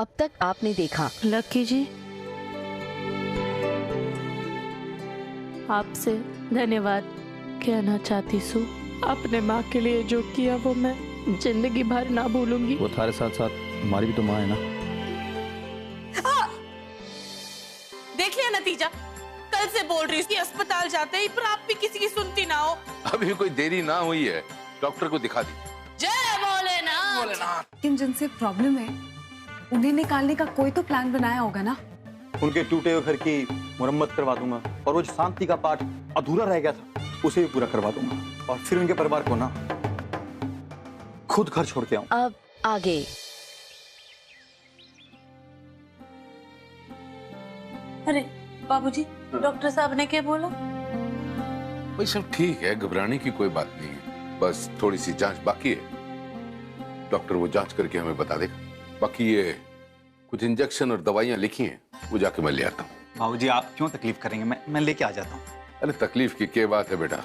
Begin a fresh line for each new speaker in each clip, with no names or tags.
अब तक आपने देखा।
लकी जी, आपसे धन्यवाद कहना चाहती हूँ। अपने माँ के लिए जो किया वो मैं जिंदगी भर ना भूलूंगी।
वो थारे साथ साथ हमारी भी तो माँ है ना।
देख लिया नतीजा। कल से बोल रही हूँ अस्पताल जाते ही, पर आप भी किसी की सुनती ना हो।
अभी कोई देरी ना हुई है, डॉक्टर को दिखा दी।
जय भोलेनाथ।
भोलेनाथ।
लेकिन जिनसे प्रॉब्लम है उन्हें निकालने का कोई तो प्लान बनाया होगा ना।
उनके टूटे हुए घर की मुरम्मत करवा दूंगा और वो जो शांति का पाठ अधूरा रह गया था उसे भी पूरा करवा दूंगा और फिर उनके परिवार को ना खुद घर छोड़ के आऊं।
अब आगे।
अरे बाबूजी, डॉक्टर साहब ने क्या बोला?
भाई सब ठीक है, घबराने की कोई बात नहीं है, बस थोड़ी सी जांच बाकी है। डॉक्टर वो जांच करके हमें बता देगा। बाकी ये कुछ इंजेक्शन और दवाइयां लिखी हैं, वो जाके मैं ले आता हूँ।
बाबूजी आप क्यों तकलीफ करेंगे, मैं लेके आ जाता हूँ।
अरे तकलीफ की क्या बात है बेटा,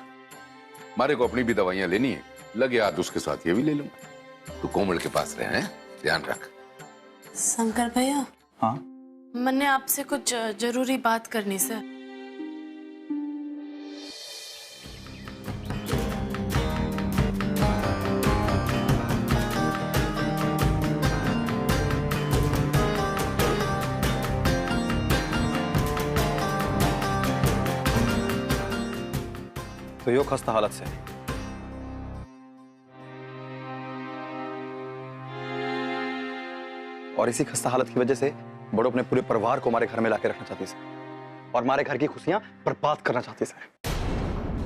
मारे को अपनी भी दवाइयां लेनी है, लगे हाथ उसके साथ ये भी ले लूंगा। तू कोमल के पास रहे, हैं ध्यान रख।
शंकर भैया।
हाँ
मैंने आपसे कुछ जरूरी बात करनी सर।
तो यो खस्ता हालत से और इसी खस्ता हालत की वजह से बड़ो अपने पूरे परिवार को हमारे घर में लाके रखना चाहती है और हमारे घर की खुशियां बर्बाद करना चाहती है।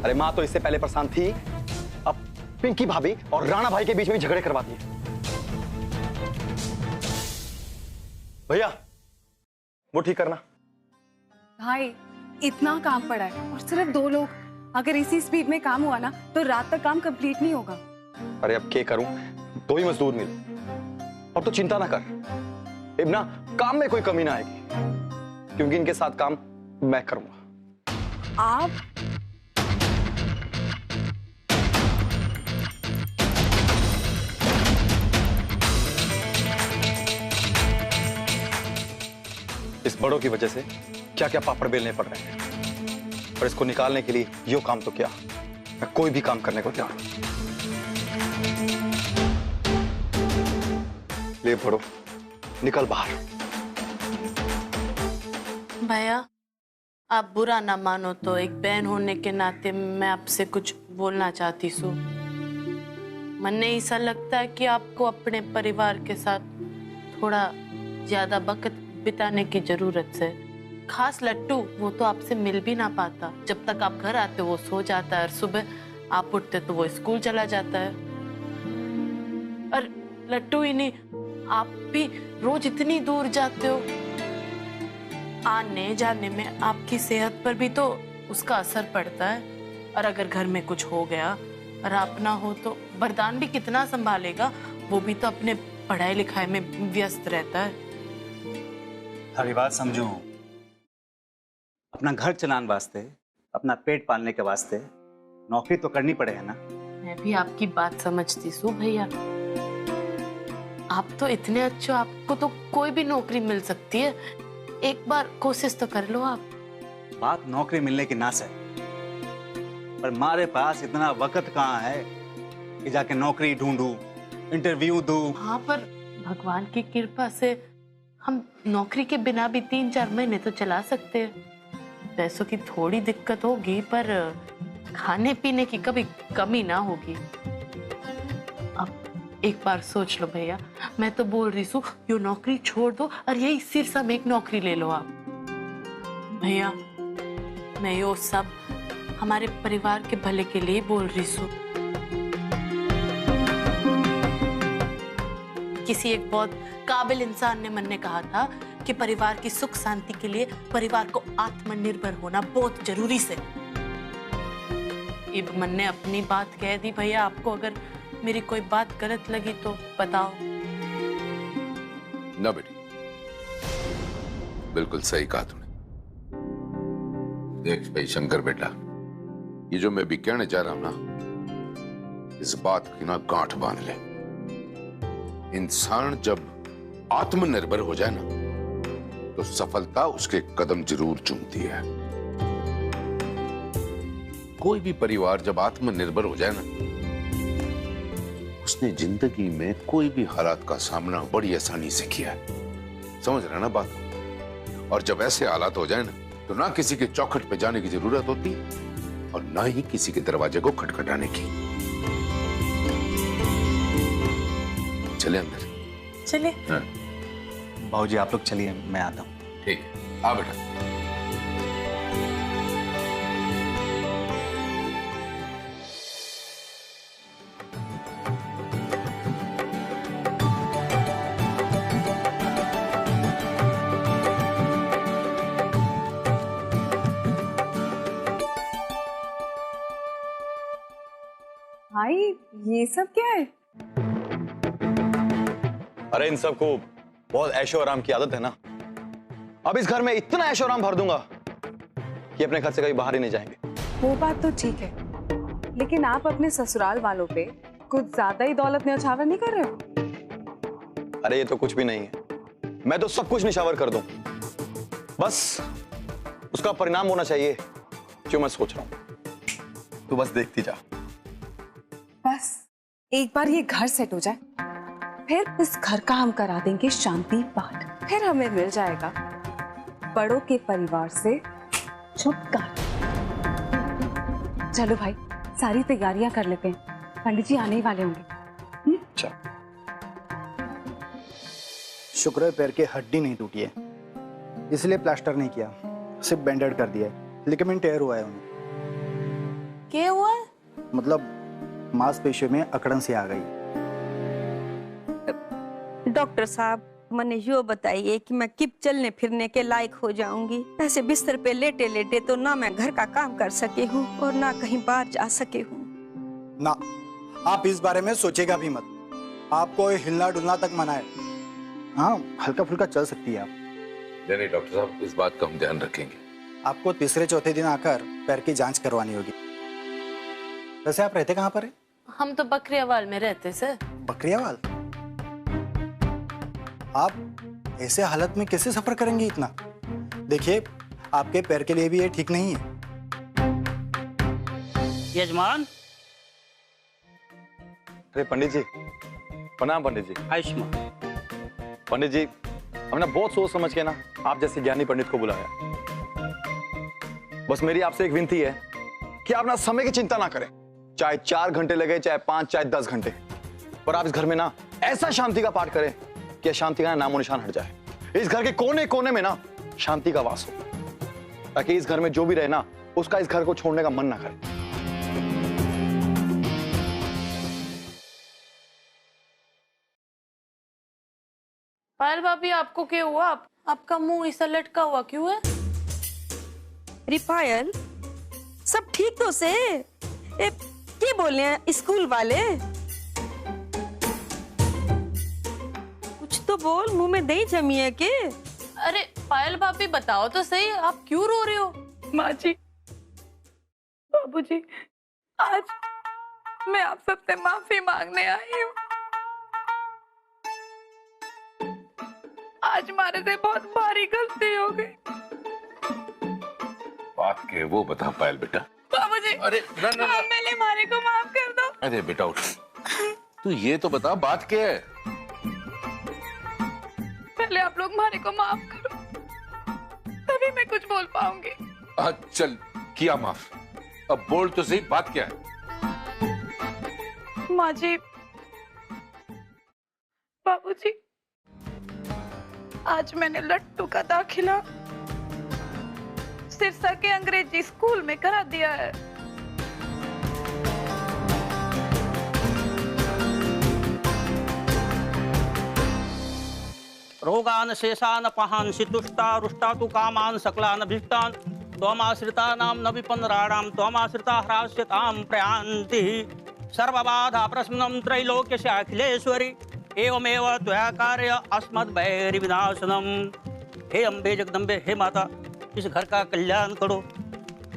अरे माँ तो इससे पहले परेशान थी, अब पिंकी भाभी और राणा भाई के बीच में झगड़े करवाती है। भैया वो ठीक करना।
भाई इतना काम पड़ा है और सिर्फ 2 लोग, अगर इसी स्पीड में काम हुआ ना तो रात तक काम कंप्लीट नहीं होगा।
अरे अब क्या करूं, 2 ही मजदूर मिले। और तो चिंता ना कर इब्ना, काम में कोई कमी ना आएगी क्योंकि इनके साथ काम मैं करूंगा।
आप
इस बड़ों की वजह से क्या क्या पापड़ बेलने पड़ रहे हैं और इसको निकालने के लिए यो काम तो क्या, मैं कोई भी काम करने को तैयार हूं। ले बड़ो निकल बाहर।
भैया आप बुरा ना मानो तो एक बहन होने के नाते मैं आपसे कुछ बोलना चाहती हूँ। मन ऐसा लगता है कि आपको अपने परिवार के साथ थोड़ा ज्यादा वक्त बिताने की जरूरत है। खास लट्टू, वो तो आपसे मिल भी ना पाता। जब तक आप घर आते वो सो जाता है और सुबह आप उठते तो वो स्कूल चला जाता है। और लट्टू ही नहीं, आप भी रोज इतनी दूर जाते हो, आने जाने में आपकी सेहत पर भी तो उसका असर पड़ता है। और अगर घर में कुछ हो गया और आप ना हो तो वरदान भी कितना संभालेगा, वो भी तो अपने पढ़ाई लिखाई में व्यस्त रहता है।
सारी बात समझो, अपना घर चलाने वास्ते, अपना पेट पालने के वास्ते नौकरी तो करनी पड़ेगा ना।
मैं भी आपकी बात समझती हूँ भैया, आप तो इतने अच्छे, आपको तो कोई भी नौकरी मिल सकती है। एक बार कोशिश तो कर लो आप।
बात नौकरी मिलने की ना से, पर हमारे पास इतना वक्त कहाँ है कि जाके नौकरी ढूंढूं, इंटरव्यू दूं।
हाँ, पर भगवान की कृपा से हम नौकरी के बिना भी 3-4 महीने तो चला सकते हैं। पैसों की थोड़ी दिक्कत होगी पर खाने पीने की कभी कमी ना होगी। अब एक बार सोच लो भैया, मैं तो बोल रही हूँ यो नौकरी छोड़ दो और यही सिरसा में एक नौकरी ले लो आप। भैया मैं यो सब हमारे परिवार के भले के लिए बोल रही हूँ। किसी एक बहुत काबिल इंसान ने मन ने कहा था कि परिवार की सुख शांति के लिए परिवार को आत्मनिर्भर होना बहुत जरूरी से। इब मन ने अपनी बात कह दी। भैया आपको अगर मेरी कोई बात गलत लगी तो बताओ।
ना बेटी, बिल्कुल सही कहा तूने। देख भाई शंकर बेटा, ये जो मैं भी कहने जा रहा हूं ना, इस बात की ना गांठ बांध ले। इंसान जब आत्मनिर्भर हो जाए ना, तो सफलता उसके कदम जरूर चूमती है। कोई भी परिवार जब आत्मनिर्भर हो जाए ना, उसने जिंदगी में कोई भी हालात का सामना बड़ी आसानी से किया है। समझ रहे ना बात? और जब ऐसे हालात हो जाए ना, तो ना किसी के चौखट पे जाने की जरूरत होती और ना ही किसी के दरवाजे को खटखटाने की। चले अंदर।
चले।
हाँ।
भाऊजी आप लोग चलिए, मैं आता हूँ।
ठीक है, आ बेटा।
भाई ये सब क्या है?
अरे इन सबको बहुत ऐशो आराम की आदत है ना। अब इस घर में इतना ऐशो आराम भर दूंगा कि अपने घर से कहीं बाहर ही नहीं जाएंगे।
वो बात तो ठीक है, लेकिन आप अपने ससुराल वालों पे कुछ ज्यादा ही दौलत न्यौछावर नहीं कर रहे हो?
अरे ये तो कुछ भी नहीं है, मैं तो सब कुछ निशावर कर दूं। बस उसका परिणाम होना चाहिए जो मैं सोच रहा हूं। तू बस देखती जा।
बस एक बार ये घर सेट हो जाए, फिर इस घर का हम करा देंगे शांति पाठ। फिर हमें मिल जाएगा बड़ों के परिवार से छुटकारा। चलो भाई, सारी तैयारियां कर लेते हैं, पंडित जी आने ही वाले होंगे।
चल।
शुक्र है पैर की हड्डी नहीं टूटी है, इसलिए प्लास्टर नहीं किया, सिर्फ बैंडेड कर दिया है। लिगामेंट टेयर हुआ है उन्हें।
क्या हुआ?
मतलब मांसपेशियों में अकड़न सी आ गई।
डॉक्टर साहब, मैंने यो बताइए कि मैं कब चलने फिरने के लायक हो जाऊंगी? ऐसे बिस्तर पे लेटे लेटे तो ना मैं घर का काम कर सके हूँ और ना कहीं बाहर जा सके हूँ।
ना, आप इस बारे में सोचेगा भी मत। आपको हिलना डुलना तक मना है। हाँ, हल्का फुल्का चल सकती है आप।
नहीं डॉक्टर साहब, इस बात का हम ध्यान रखेंगे।
आपको तीसरे चौथे दिन आकर पैर की जांच करवानी होगी। वैसे आप रहते कहाँ पर है?
हम तो बकरियावाल में रहते सर।
बकरियावाल? आप ऐसे हालत में कैसे सफर करेंगे इतना? देखिए, आपके पैर के लिए भी ये ठीक नहीं है।
यजमान।
अरे पंडित जी, प्रणाम पंडित जी।
आयुष्मान।
पंडित जी, हमने बहुत सोच समझ के ना आप जैसे ज्ञानी पंडित को बुलाया। बस मेरी आपसे एक विनती है कि आप ना समय की चिंता ना करें, चाहे 4 घंटे लगे, चाहे 5, चाहे 10 घंटे, पर आप इस घर में ना ऐसा शांति का पाठ करें कि शांति का नामो निशान हट जाए। इस घर के कोने कोने में ना शांति का वास हो, ताकि इस घर में जो भी रहे ना, उसका इस घर को छोड़ने का मन ना करे।
पायल भाभी, आपको क्या हुआ? आपका मुंह ऐसा लटका हुआ क्यों है?
रिपायल, सब ठीक तो से? क्या बोल रहे हैं स्कूल वाले? कुछ तो बोल, मुंह में दही जमी है के?
अरे पायल भाभी, बताओ तो सही, आप क्यों रो रहे हो?
माँ जी, बाबूजी, आज मैं आप सबसे माफी मांगने आई हूँ। आज हमारे से बहुत भारी गलती हो गई।
बात के वो बता पायल बेटा।
बाबूजी,
अरे ना।
मेरे मारे को माफ कर दो।
अरे बेटा उठ, तू ये तो बता बात क्या है?
पहले आप लोग मारे को माफ करो, तभी मैं कुछ बोल पाऊंगी।
चल, किया माफ, अब बोल तो सही, बात क्या है?
माँ जी, बाबूजी, आज मैंने लट्टू का दाखिला सिरसा के अंग्रेजी स्कूल में करा दिया है।
रोगान शेषान पहांसि तुष्टा रुष्टा तु कामान सकलान भीष्टान त्वमाश्रितानां न विपन्नराणां त्वमाश्रिता ह्रास्यतां प्रयान्ति सर्वबाधा प्रशमनं त्रैलोक्यस्य अखिलेश्वरी एवमेव त्वया कार्य अस्मद्वैरिविनाशनम्। हे अम्बे जगदम्बे, हे माता, इस घर का कल्याण करो,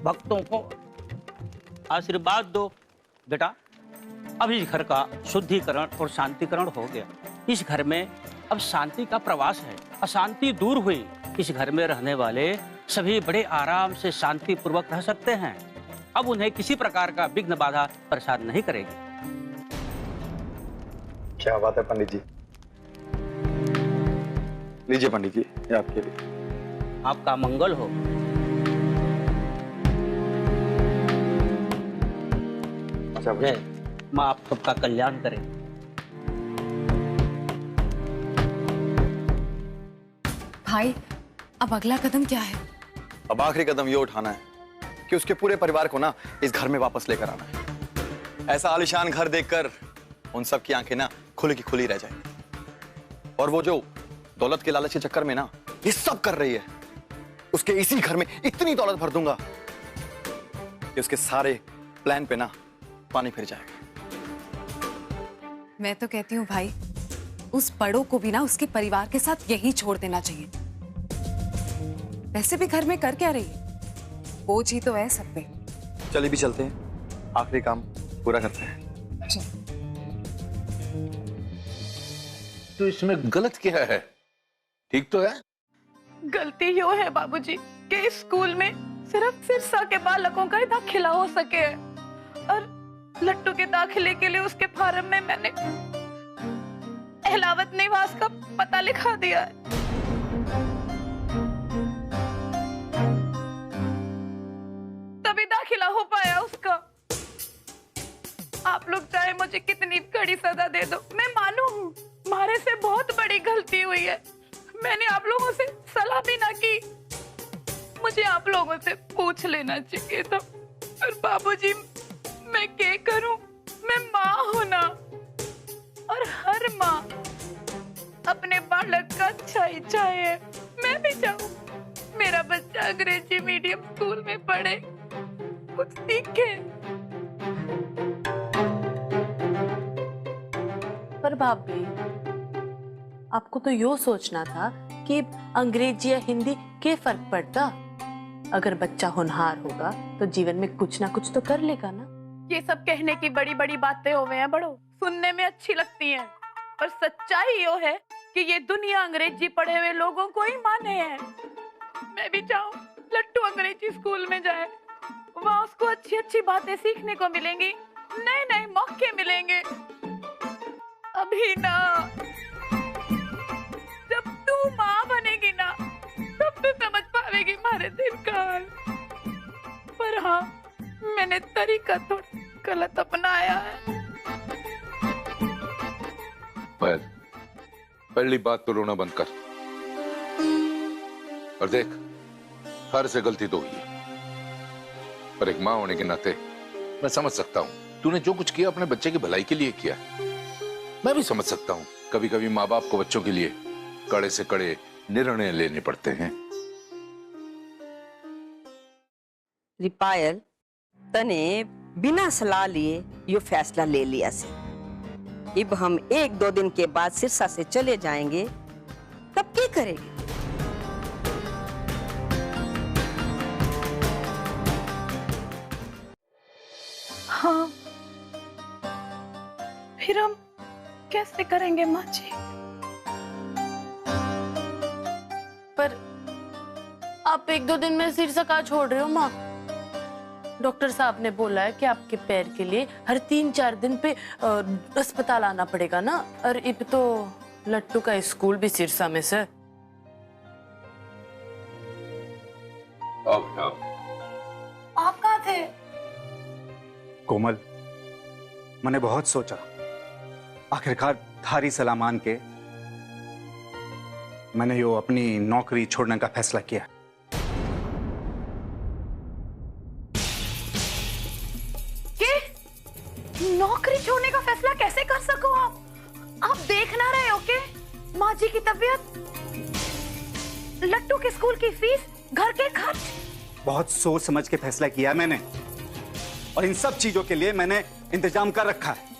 भक्तों को आशीर्वाद दो। बेटा, अब इस घर का शुद्धिकरण और शांतिकरण हो गया। इस घर में अब शांति का प्रवास है, अशांति दूर हुई। इस घर में रहने वाले सभी बड़े आराम से शांति पूर्वक रह सकते हैं। अब उन्हें किसी प्रकार का विघ्न बाधा परेशान नहीं करेगी।
क्या बात है पंडित जी। लीजिए पंडित जी, ये आपके लिए।
आपका मंगल हो। जय माँ आप सबका कल्याण करे।
भाई, अब अगला कदम क्या है?
अब आखिरी कदम ये उठाना है कि उसके पूरे परिवार को ना इस घर में वापस लेकर आना है। ऐसा आलीशान घर देखकर उन सब की आंखें ना खुली की खुली रह जाएंगी। और वो जो दौलत के लालच के चक्कर में ना ये सब कर रही है, उसके इसी घर में इतनी दौलत भर दूंगा कि उसके सारे प्लान पे ना पानी फिर जाएगा।
मैं तो कहती हूँ भाई, उस बड़ों को भी ना उसके परिवार के साथ यही छोड़ देना चाहिए। वैसे भी घर में कर क्या रही है, बोझ ही तो है सब पे।
चलिए भी चलते हैं, आखिरी काम पूरा करते हैं।
तो इसमें गलत क्या है? ठीक तो है।
गलती यो है बाबूजी कि स्कूल में सिर्फ सिरसा के बालकों का ही दाखिला हो सके और लट्टू के दाखिले के लिए उसके फार्म में मैंने अहलावत निवास का पता लिखा दिया है। तभी दाखिला हो पाया उसका। आप लोग चाहे मुझे कितनी कड़ी सजा दे दो, मैं मानू हूँ मारे से बहुत बड़ी गलती हुई है। मैंने आप लोगों से सलाह भी ना की, मुझे आप लोगों से पूछ लेना चाहिए था। पर बाबूजी मैं क्या करूं, मैं माँ हूं ना, और हर माँ अपने बालक का अच्छा ही चाहे। मैं भी चाहूं मेरा बच्चा अंग्रेजी मीडियम स्कूल में पढ़े, कुछ सीखे।
पर भाभी आपको तो यो सोचना था कि अंग्रेजी या हिंदी के फर्क पड़ता। अगर बच्चा होनहार होगा तो जीवन में कुछ ना कुछ तो कर लेगा ना।
ये सब कहने की बड़ी बड़ी बातें होवे हैं बड़ो, सुनने में अच्छी लगती हैं, पर सच्चाई यो है कि ये दुनिया अंग्रेजी पढ़े हुए लोगों को ही माने है। मैं भी चाहूँ लट्टू अंग्रेजी स्कूल में जाए, वहाँ उसको अच्छी अच्छी बातें सीखने को मिलेंगी, नए नए मौके मिलेंगे। अभी ना, जब तू माँ बनेगी ना तब तू समझ पाएगी मारे दिल का हाल। पर हाँ, मैंने तरीका थोड़ा गलत अपनाया है।
पर पहली बात तो रोना बंद कर और देख, हर से गलती तो हुई है, पर एक माँ होने के नाते मैं समझ सकता हूँ तूने जो कुछ किया अपने बच्चे की भलाई के लिए किया। मैं भी समझ सकता हूँ कभी कभी माँ बाप को बच्चों के लिए कड़े से कड़े निर्णय लेने पड़ते हैं।
रिपायल तने बिना सलाह लिए यो फैसला ले लिया से। अब हम 1-2 दिन के बाद सिरसा से चले जाएंगे, तब क्या करेंगे?
हाँ, फिर हम कैसे करेंगे माँ जी?
पर आप 1-2 दिन में सिरसा कहाँ छोड़ रहे हो माँ? डॉक्टर साहब ने बोला है कि आपके पैर के लिए हर 3-4 दिन पे अस्पताल आना पड़ेगा ना। और अब तो लट्टू का स्कूल भी सिरसा में से।
आप कहाँ थे?
कोमल, मैंने बहुत सोचा, आखिरकार थारी सलाह मान के मैंने यो अपनी नौकरी छोड़ने का फैसला किया।
नौकरी छोड़ने का फैसला कैसे कर सको आप? आप देख ना रहे हो के माँ जी की तबीयत, लट्टू के स्कूल की फीस, घर के खर्च।
बहुत सोच समझ के फैसला किया मैंने, और इन सब चीजों के लिए मैंने इंतजाम कर रखा है।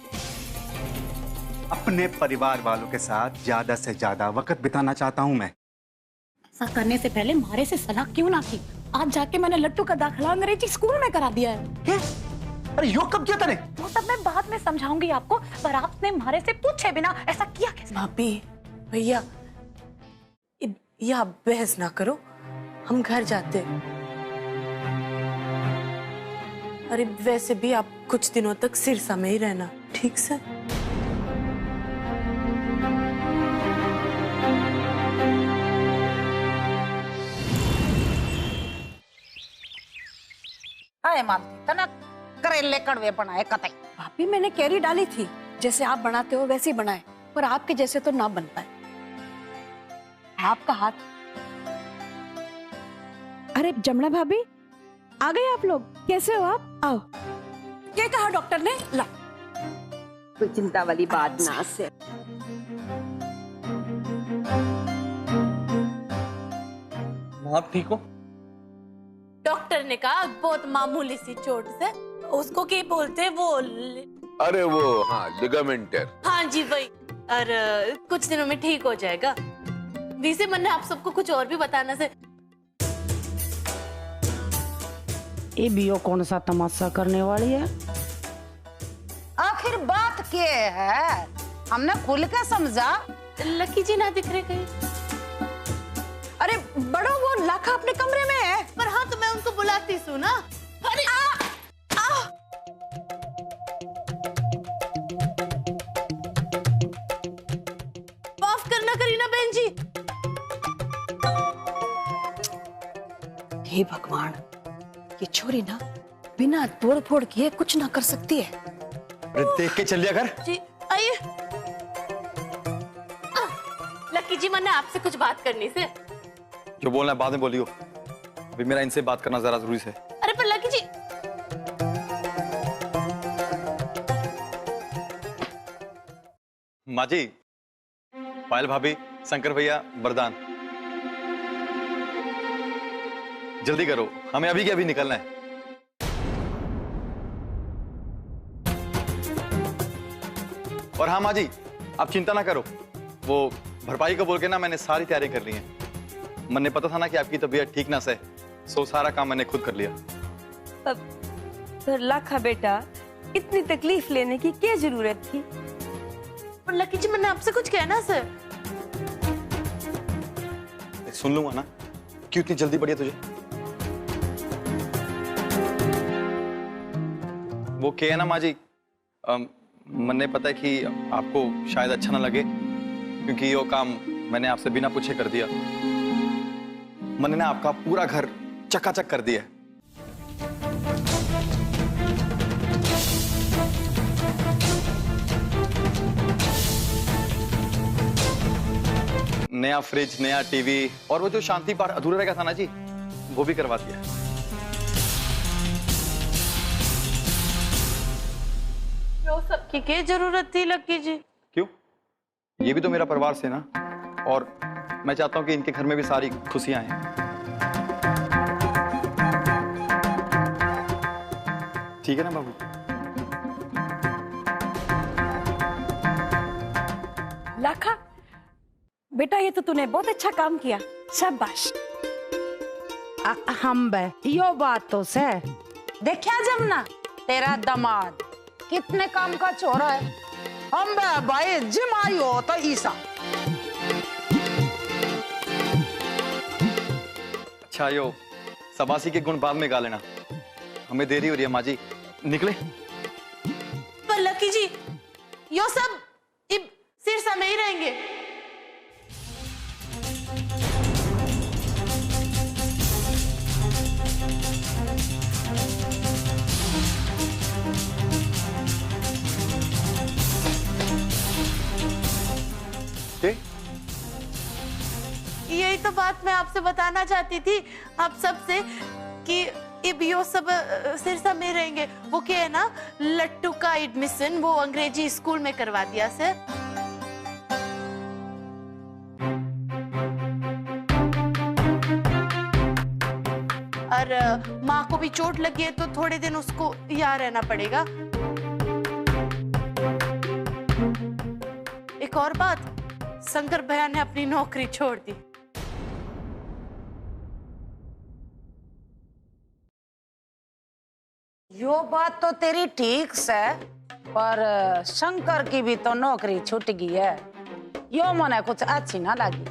अपने परिवार वालों के साथ ज्यादा से ज्यादा वक्त बिताना चाहता हूं मैं।
ऐसा करने से पहले मारे से सलाह क्यों ना की? आज जाके मैंने लट्टू का दाखिला अंग्रेजी स्कूल में करा दिया है।
अरे यो कब किया तूने?
वो सब मैं बाद में समझाऊंगी आपको, पर आपने मारे से पूछे बिना ऐसा किया कैसे?
भाभी भैया ये आप बहस ना करो, हम घर जाते हैं। अरे वैसे भी आप कुछ दिनों तक सिरसा में ही रहना, ठीक से?
हाय मालती तना करेले कड़वे बनाए कतई।
भाभी मैंने कैरी डाली थी, जैसे आप बनाते हो वैसे ही बनाए, पर आपके जैसे तो ना बन पाए। आपका हाथ। अरे जमुना भाभी आ गए आप लोग, कैसे हो आप? आओ। क्या कहा डॉक्टर ने? ला, कोई चिंता वाली बात ना से।
आप ठीक हो?
डॉक्टर ने कहा बहुत मामूली सी चोट से, उसको क्या बोलते वो
अरे वो हाँ लिगामेंटर।
हाँ जी वही, और कुछ दिनों में ठीक हो जाएगा। वैसे मैंने आप सबको कुछ और भी बताना से।
ये बीओ कौन सा तमाशा करने वाली है? आखिर बात क्या है? हमने खुल के समझा।
लकी जी ना दिख रहे कहीं।
अरे बड़ो वो लाखा अपने कमरे में है।
पर हाँ तो मैं उनको बुलाती हूँ ना। अरे माफ करना करीना बहन जी।
हे भगवान, ये छोरी ना बिना तोड़ फोड़ किए कुछ ना कर सकती है।
अरे देख के चल लिया कर।
जी आइए। लकी जी मैंने आपसे कुछ बात करनी से।
जो बोलना है बाद में बोलियो, अभी मेरा इनसे बात करना जरा जरूरी है।
अरे पर लकी जी।
माँ जी, पायल भाभी, शंकर भैया, वरदान, जल्दी करो, हमें अभी के अभी निकलना है। और हाँ माँ जी, आप चिंता ना करो, वो भरपाई को बोल के ना मैंने सारी तैयारी कर ली है। मैंने पता था ना कि आपकी तबीयत ठीक ना से, सो सारा काम मैंने खुद कर लिया।
पर लाखा बेटा, इतनी तकलीफ लेने की क्या जरूरत थी?
पर लकी जी मैंने आपसे कुछ कहना सर।
सुन लूंगा ना, क्यों इतनी जल्दी बढ़िया तुझे? वो क्या है ना माँ जी, मैंने पता है कि आपको शायद अच्छा ना लगे, क्योंकि ये काम मैंने आपसे बिना पूछे कर दिया। मैंने ना आपका पूरा घर चकाचक कर दिया। नया फ्रिज, नया टीवी, और वो जो शांति पाठ अधूरा रह गया था ना जी, वो भी करवा दिया।
वो सबकी क्या जरूरत थी लकी जी?
क्यों? ये भी तो मेरा परिवार से ना, और मैं चाहता हूं कि इनके घर में भी सारी खुशियां हैं। ठीक है ना बाबू?
लाखा बेटा, ये तो तूने बहुत अच्छा काम किया, शाबाश।
हम बे यो बात तो से देखा जमुना, तेरा दामाद कितने काम का छोरा है। हम बे भाई जिमाई हो तो ईसा।
अच्छा यो सबासी के गुण बाद में गा लेना, हमें देरी हो रही है माँ जी, निकले।
पर लकी जी यो सब सिरसा में ही रहेंगे। यही तो बात मैं आपसे बताना चाहती थी आप सबसे, कि ये सब सिरसा में रहेंगे। वो क्या है ना, लट्टू का एडमिशन वो अंग्रेजी स्कूल में करवा दिया सर। और माँ को भी चोट लगी है तो थोड़े दिन उसको यहाँ रहना पड़ेगा। एक और बात, शंकर भैया ने अपनी नौकरी छोड़ दी।
यो बात तो तेरी ठीक से, पर शंकर की भी तो नौकरी छूट गई है। यो मने कुछ अच्छी ना लगी।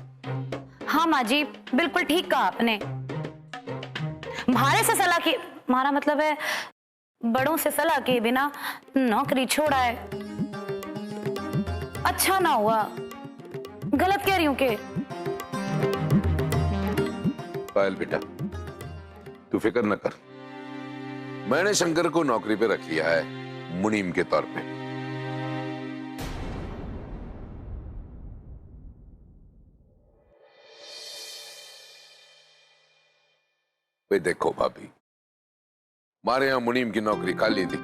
हाँ माँ जी, बिल्कुल ठीक कहा आपने। भारे से सलाह की, हमारा मतलब है बड़ों से सलाह के बिना नौकरी छोड़ा है। अच्छा ना हुआ, गलत कह रही हूँ के।
पायल बेटा, तू फिक्र न कर, मैंने शंकर को नौकरी पे रख लिया है मुनीम के तौर पे। वे देखो भाभी, हमारे यहां मुनीम की नौकरी खाली थी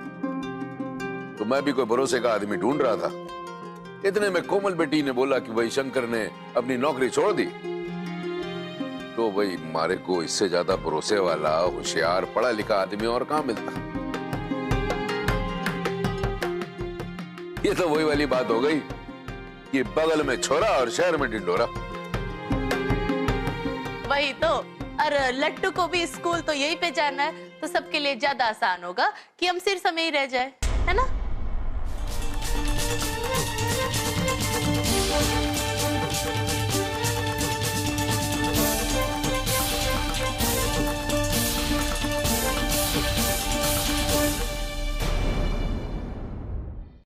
तो मैं भी कोई भरोसे का आदमी ढूंढ रहा था। इतने में कोमल बेटी ने बोला कि भाई शंकर ने अपनी नौकरी छोड़ दी। तो भाई मारे को इससे ज्यादा भरोसे वाला होशियार पढ़ा लिखा आदमी और कहां मिलता। ये तो वही वाली बात हो गई कि बगल में छोरा और शहर में ढिंडोरा।
वही तो। और लट्टू को भी स्कूल तो यही पे जाना है, तो सबके लिए ज्यादा आसान होगा कि हम सिर समय ही रह जाए, है ना?